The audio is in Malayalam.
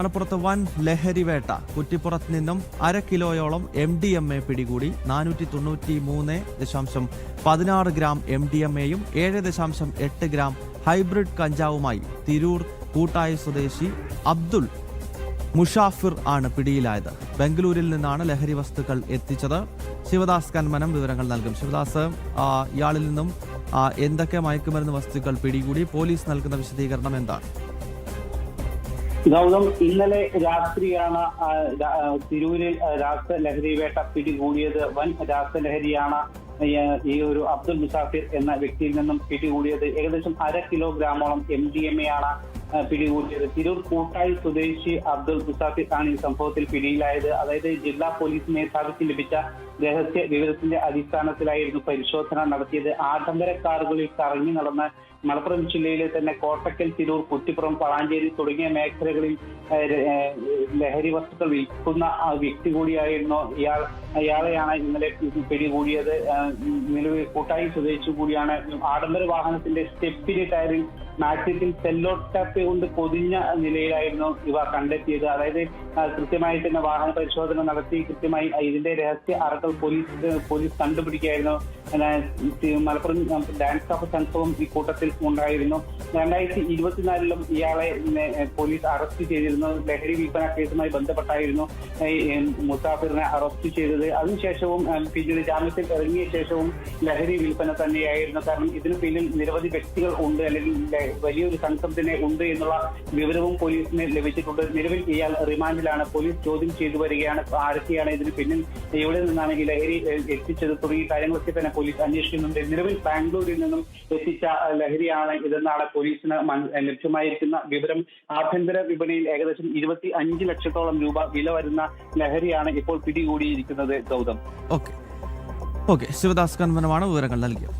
മലപ്പുറത്ത് വൻ ലഹരിവേട്ട. കുറ്റിപ്പുറത്ത് നിന്നും 1/2 കിലോയോളം MDMA പിടികൂടി. 493.16 ഗ്രാം MDMAയും 7.8 ഗ്രാം ഹൈബ്രിഡ് കഞ്ചാവുമായി തിരൂർ കൂട്ടായി സ്വദേശി അബ്ദുൾ മുഷാഫിർ ആണ് പിടിയിലായത്. ബംഗളൂരിൽ നിന്നാണ് ലഹരി വസ്തുക്കൾ എത്തിച്ചത്. ശിവദാസ് കന്മനം വിവരങ്ങൾ നൽകും. ശിവദാസ്, ഇയാളിൽ നിന്നും എന്തൊക്കെ മയക്കുമരുന്ന് വസ്തുക്കൾ പിടികൂടി? പോലീസ് നൽകുന്ന വിശദീകരണം എന്താണ്? ഗൗതം, ഇന്നലെ രാത്രിയാണ് തിരൂരിൽ രാസലഹരി വേട്ട പിടികൂടിയത്. വൻ രാസലഹരിയാണ് ഈ ഒരു അബ്ദുൾ മുസാഫിർ എന്ന വ്യക്തിയിൽ നിന്നും പിടികൂടിയത്. ഏകദേശം 1/2 കിലോഗ്രാമോളം MDMA ആണ് പിടികൂടിയത്. തിരൂർ കൂട്ടായി സ്വദേശി അബ്ദുൾ മുസാഫിർ ആണ് ഈ സംഭവത്തിൽ പിടിയിലായത്. അതായത് ജില്ലാ പോലീസ് മേധാവിക്ക് ലഭിച്ച രഹസ്യ വിവരത്തിന്റെ അടിസ്ഥാനത്തിലായിരുന്നു പരിശോധന നടത്തിയത്. ആഡംബര കാറുകളിൽ കറങ്ങി നടന്ന മലപ്പുറം ജില്ലയിലെ തന്നെ കോട്ടക്കൽ, തിരൂർ, കുറ്റിപ്പുറം, വളാഞ്ചേരി തുടങ്ങിയ മേഖലകളിൽ ലഹരി വസ്തുക്കൾ വിൽക്കുന്ന വ്യക്തി കൂടിയായിരുന്നു ഇയാളെയാണ് ഇന്നലെ പിടികൂടിയത്. നിലവിൽ കൂട്ടായി സ്വദേശി കൂടിയാണ്. ആഡംബര വാഹനത്തിന്റെ സ്റ്റെപ്പിന് ടയറിൽ മാറ്റിൽ സെല്ലോ ടാപ്പ് കൊണ്ട് പൊതിഞ്ഞ നിലയിലായിരുന്നു ഇവ കണ്ടെത്തിയത്. അതായത് കൃത്യമായി തന്നെ വാഹന പരിശോധന നടത്തി കൃത്യമായി ഇതിന്റെ രഹസ്യ അറകൾ പോലീസ് കണ്ടുപിടിക്കുകയായിരുന്നു. മലപ്പുറം ഡാൻസ് കാപ്പ് സംഘവും ഈ കൂട്ടത്തിൽ ഉണ്ടായിരുന്നു. 2024 ഇയാളെ പോലീസ് അറസ്റ്റ് ചെയ്തിരുന്നു. ലഹരി വിൽപ്പന കേസുമായി ബന്ധപ്പെട്ടായിരുന്നു മുസാഫിറിനെ അറസ്റ്റ് ചെയ്തത്. അതിനുശേഷവും പിന്നീട് ജാമ്യത്തിൽ ഇറങ്ങിയ ശേഷവും ലഹരി വിൽപ്പന തന്നെയായിരുന്നു. കാരണം ഇതിന് പിന്നിൽ നിരവധി വ്യക്തികൾ ഉണ്ട്, അല്ലെങ്കിൽ വലിയൊരു സംഘം തന്നെ ഉണ്ട് എന്നുള്ള വിവരവും പോലീസിന് ലഭിച്ചിട്ടുണ്ട്. നിലവിൽ ഇയാൾ റിമാൻഡിലാണ്. പോലീസ് ചോദ്യം ചെയ്തു വരികയാണ്. ആരൊക്കെയാണ് ഇതിന് പിന്നിൽ, എവിടെ നിന്നാണ് ഈ ലഹരി എത്തിച്ചത് തുടങ്ങിയ കാര്യങ്ങളൊക്കെ തന്നെ പോലീസ് അന്വേഷിക്കുന്നുണ്ട്. നിലവിൽ ബാംഗ്ലൂരിൽ നിന്നും എത്തിച്ച ലഹരിയാണ് ഇതെന്നാണ് പോലീസിന് ലഭ്യമായിരിക്കുന്ന വിവരം. ആഭ്യന്തര വിപണിയിൽ ഏകദേശം 25 ലക്ഷത്തോളം രൂപ വില വരുന്ന ലഹരിയാണ് ഇപ്പോൾ പിടികൂടിയിരിക്കുന്നത്. ഗൗതം, ഓക്കെ, ശിവദാസ് കന്മനമാണ് വിവരങ്ങൾ നൽകിയത്.